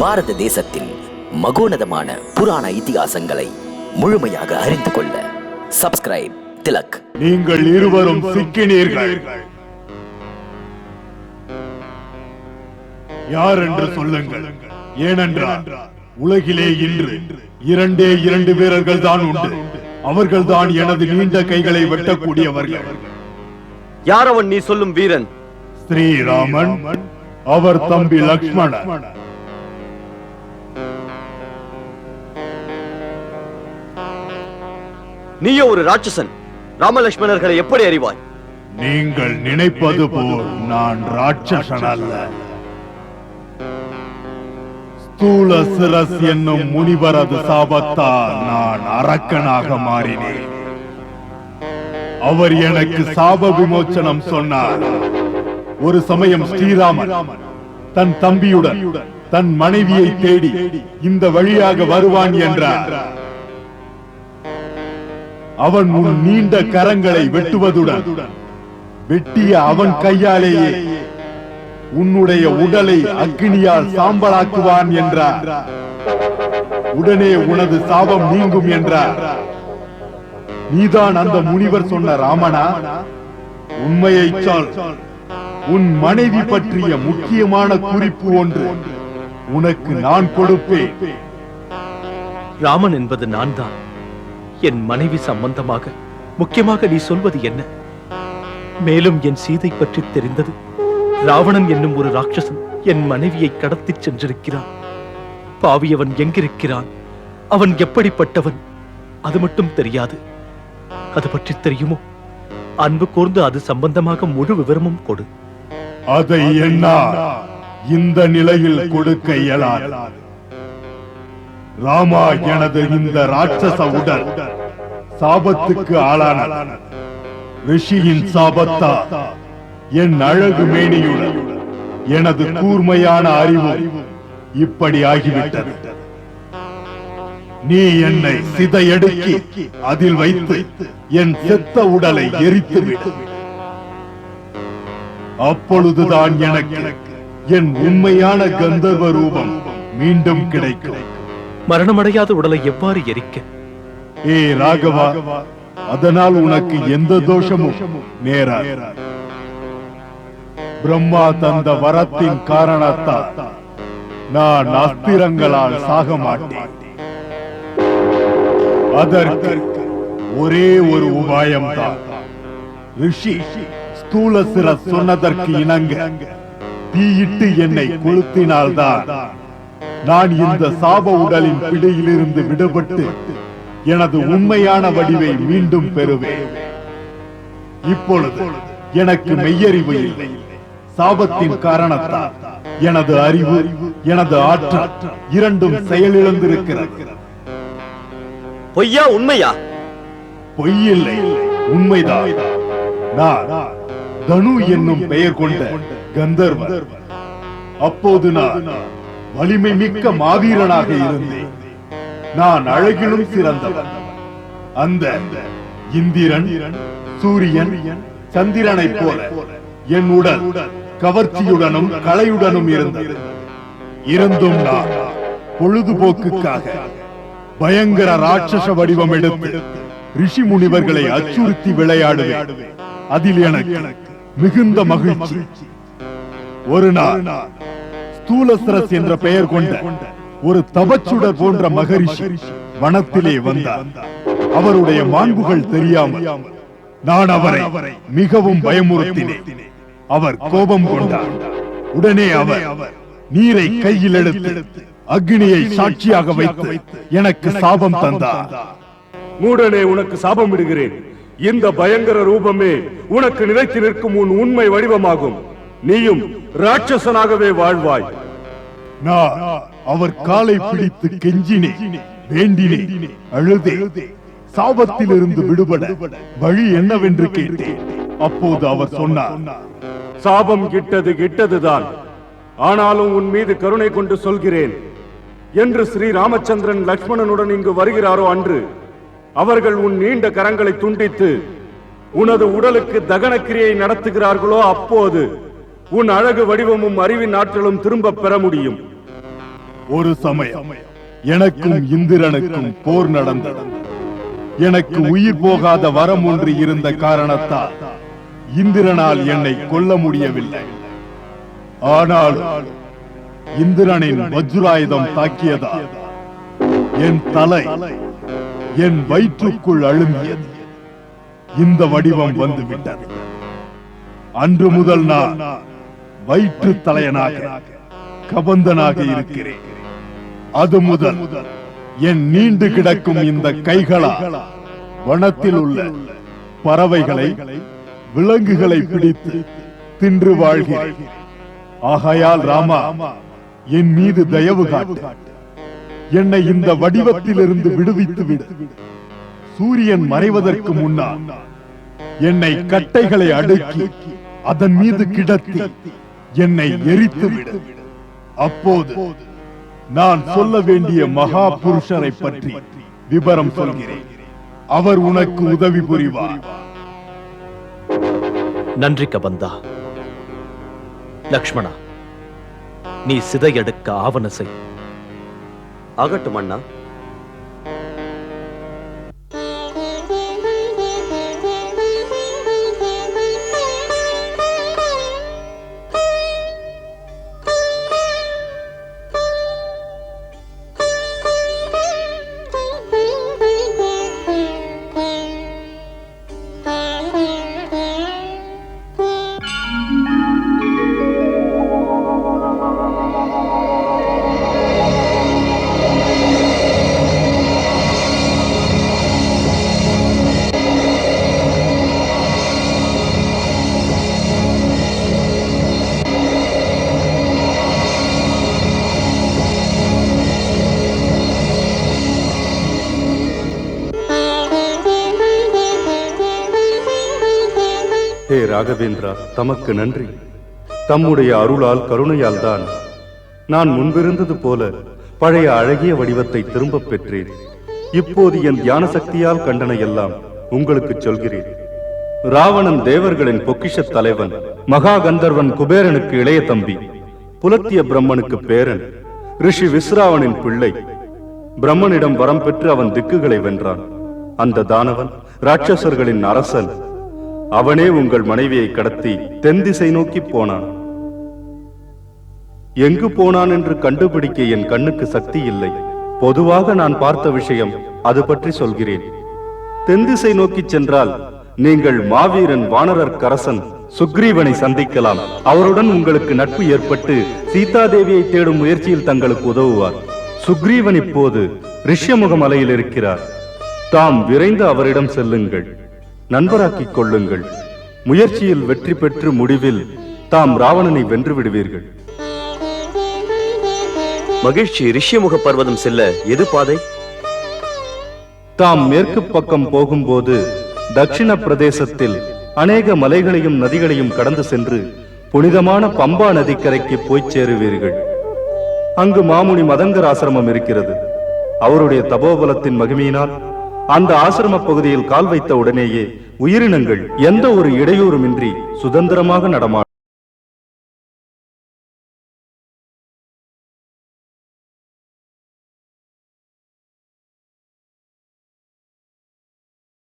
பாரத தேசத்தின் மகோனதமான புராண இதிகாசங்களை முழுமையாக அறிந்து கொள்ள சப்ஸ்கிரைப் திலக். நீங்கள் இருவரும் சிக்கினீர்கள். யார் என்று சொல்லுங்கள். ஏனென்றால் உலகிலே இன்று இரண்டு வீரர்கள் தான் உண்டு. அவர்கள்தான் எனது நீண்ட கைகளை வெட்டக்கூடியவர்கள். யார் அவன்? நீ சொல்லும் வீரன்? ஸ்ரீராமன், அவர் தம்பி லக்ஷ்மணன். நீயோ ஒரு ராட்சசன். ராமலட்சுமணர்களை எப்படி அறிவாய்? நீங்கள் நினைப்பது போல் நான் ராட்சசன் அல்ல. ஸ்தூல சிரஸ் என்னும் முனிவரது சாபத்தால் நான் அரக்கனாக மாறினேன். அவர் எனக்கு சாப விமோச்சனம் சொன்னார். ஒரு சமயம் ஸ்ரீராமன் தன் தம்பியுடன் தன் மனைவியை தேடி இந்த வழியாக வருவான் என்றார். அவன் உன் நீண்ட கரங்களை வெட்டுவதுடன் வெட்டிய அவன் கையாலேயே உன்னுடைய உடலை அக்னியால் சாம்பலாக்குவான் என்றார். உடனே உனது சாபம் நீங்கும் என்றார். நீதான் அந்த முனிவர் சொன்ன ராமனா? உண்மையை சொல். உன் மனைவி பற்றிய முக்கியமான குறிப்பு ஒன்று உனக்கு நான் கொடுப்பேன். ராமன் என்பது நான் தான். என் மனைவி சம்பந்தமாக முக்கியமாக நீ சொல்வது என்ன? மேலும் என் சீதை பற்றி தெரிந்தது. ராவணன் என்னும் ஒரு ராட்சசன் என் மனைவியை கடத்திச் சென்றிருக்கிறான். பாவியவன் எங்கிருக்கிறான், அவன் எப்படிப்பட்டவன், அது மட்டும் தெரியாது. அது பற்றி தெரியுமோ? அன்பு கூர்ந்து அது சம்பந்தமாக முழு விவரமும் கொடு. அதை என்ன இந்த நிலையில் கொடுக்க இயலாது. ராமா, எனது இந்த ராட்சச உடல் சாபத்துக்கு ஆளான ரிஷியின் சாபத்தா என் அழகு மேனியுடன் எனது கூர்மையான அறிவு இப்படி ஆகிவிட்டது. நீ என்னை சிதையடுக்கி அதில் வைத்து என் செத்த உடலை எரித்துவிடு. அப்பொழுதுதான் எனக்கு என் உண்மையான கந்தர்வ ரூபம் மீண்டும் கிடைக்கும். மரணமடையாத உடலை எவ்வாறு எரிக்க? ஏ ராகவா, அதனால் உனக்கு எந்த தோஷமும் நேராது. பிரம்மா தந்த வரத்தின் காரணத்தால் நான் அஸ்திரங்களால் சாக மாட்டேன். அதற்கு ஒரே ஒரு உபாயம்தான். ரிஷி ஸ்தூல சிரஸ் சொன்னதற்கு இணங்க தீயிட்டு என்னை கொளுத்தினால்தான் நான் இந்த சாப உடலின் பிடியிலிருந்து விடுபட்டு எனது உண்மையான வடிவை மீண்டும் பெறுவேன். இப்பொழுது எனக்கு மெய்யறிவு இல்லை. சாபத்தின் காரணத்தால் எனது அறிவு, எனது ஆற்றல் இரண்டும் செயலிழந்திருக்கிறது. பொய்யா உண்மையா? பொய்யில்லை, உண்மைதான். நான் தனு என்னும் பெயர் கொண்ட கந்தர்வன். அப்போது நான் வலிமை மிக்க மாவீரனாக இருந்தேன். நான் அழகிலும் சிறந்தவன். அந்த இந்திரன், சூரியன், சந்திரனை போல என் உடல் கவர்ச்சியுடனும் கலையுடனும் இருந்தது. இருந்தும் நான் பொழுதுபோக்குக்காக பயங்கர ராட்சச வடிவம் எடுத்து ரிஷி முனிவர்களை அச்சுறுத்தி விளையாடுவேன். அதில் எனக்கு மிகுந்த மகிழ்ச்சி. ஒரு நாள் ஸ்தூலசிரஸ் என்ற பெயர் கொண்ட ஒரு தபச்சுடர் போன்ற மகரிஷி வனத்திலே வந்தார். அவருடைய மாண்புகள் தெரியாமல் நான் அவரை மிகவும் பயமுறுத்தினேன். அவர் கோபம் கொண்டார். உடனே அவர் நீரை கையில் எடுத்து அக்னியை சாட்சியாக வைத்து எனக்கு சாபம் தந்தார். மூடனே, உனக்கு சாபம் விடுகிறேன். இந்த பயங்கர ரூபமே உனக்கு நிலைத்து நிற்கும் உன் உண்மை வடிவமாகும். நீயும் ராட்சசனாகவே வாழ்வாய். நான் அவர் காலை பிடித்து கெஞ்சினேன், வேண்டினேன், அழுதேன். சாபத்திலிருந்து விடுபட வழி என்னவென்று கேட்டேன். அப்போது அவர் சொன்னார், சாபம் கிட்டதுதான், ஆனாலும் உன் மீது கருணை கொண்டு சொல்கிறேன். என்று ஸ்ரீ ராமச்சந்திரன் லக்ஷ்மணனுடன் இங்கு வருகிறாரோ அன்று அவர்கள் உன் நீண்ட கரங்களை துண்டித்து உனது உடலுக்கு தகனக்கிரியை நடத்துகிறார்களோ அப்போது உன் அழகு வடிவமும் அறிவின் ஆற்றலும் திரும்ப பெற முடியும். ஒரு சமயம் எனக்கும் இந்திரனுக்கும் போர் நடந்தது. எனக்கு உயிர் போகாத வரம் ஒன்று இருந்த காரணத்தால் இந்திரனால் என்னை கொல்ல முடியவில்லை. ஆனால் இந்திரனின் வஜ்ராயுதம் தாக்கியதால் என் தலை என் வயிற்றுக்குள் அழுந்தியது. இந்த வடிவம் வந்துவிட்டது. அன்று முதல் நான் வயிற்று தலையனாக கபந்தனாக இருக்கிறேன். அது முதல் என் நீண்டு கிடக்கும் இந்த கைகளால் வனத்தில் உள்ள பறவைகளை விலங்குகளை பிடித்து தின்று வாழ்கிறேன். ஆகையால் ராமா, என் மீது தயவு காட்டு. என்னை இந்த வடிவத்திலிருந்து விடுவித்து விடு. சூரியன் மறைவதற்கு முன்னால் என்னை கட்டைகளை அடுக்கி அதன் மீது கிடத்தி என்னை எரித்து விடு. அப்போது நான் சொல்ல வேண்டிய மகா புருஷரை பற்றி விபரம் சொல்கிறேன். அவர் உனக்கு உதவி புரிவார். நன்றி கபந்தா. லக்ஷ்மணா, நீ சிதையெடுக்க ஆவன செய். ஆகட்டும் அண்ணா. ஹே ராகவேந்திரா, தமக்கு நன்றி. தம்முடைய அருளால் கருணையால் தான் நான் முன்பிருந்தது போல பழைய அழகிய வடிவத்தை திரும்பப் பெற்றேன். இப்போது என் தியான சக்தியால் கண்டன எல்லாம் உங்களுக்கு சொல்கிறேன். ராவணன் தேவர்களின் பொக்கிஷ தலைவன், மகா கந்தர்வன் குபேரனுக்கு இளைய தம்பி, புலத்திய பிரம்மனுக்கு பேரன், ரிஷி விஸ்ராவனின் பிள்ளை. பிரம்மனிடம் வரம் பெற்று அவன் திக்குகளை வென்றான். அந்த தானவன் ராட்சசர்களின் அரசன். அவனே உங்கள் மனைவியை கடத்தி தென் திசை நோக்கி போனான். எங்கு போனான் என்று கண்டுபிடிக்க என் கண்ணுக்கு சக்தி இல்லை. பொதுவாக நான் பார்த்த விஷயம் அது பற்றி சொல்கிறேன். தென் திசை நோக்கி சென்றால் நீங்கள் மாவீரன் வானரர் கரசன் சுக்ரீவனை சந்திக்கலாம். அவருடன் உங்களுக்கு நட்பு ஏற்பட்டு சீதாதேவியை தேடும் முயற்சியில் தங்களுக்கு உதவுவார். சுக்ரீவன் இப்போது ரிஷ்யமுக மலையில் இருக்கிறார். தாம் விரைந்து அவரிடம் செல்லுங்கள், நண்பராக்கிக் கொள்ளுங்கள். முயற்சியில் வெற்றி பெற்று முடிவில் தாம் ராவணனை வென்று விடுவீர்கள். மகிழ்ச்சி. ரிஷ்யமுக பர்வதம் செல்ல எது பாதை? தாம் மேற்கு பக்கம் போகும்போது தட்சிண பிரதேசத்தில் அநேக மலைகளையும் நதிகளையும் கடந்து சென்று புனிதமான பம்பா நதிக்கரைக்கு போய் சேருவீர்கள். அங்கு மாமுனி மதங்கர் ஆசிரமம் இருக்கிறது. அவருடைய தபோபலத்தின் மகிமையினால் அந்த ஆசிரம பகுதியில் கால் வைத்த உடனேயே உயிரினங்கள் எந்த ஒரு இடையூறுமின்றி சுதந்திரமாக நடமாடும்.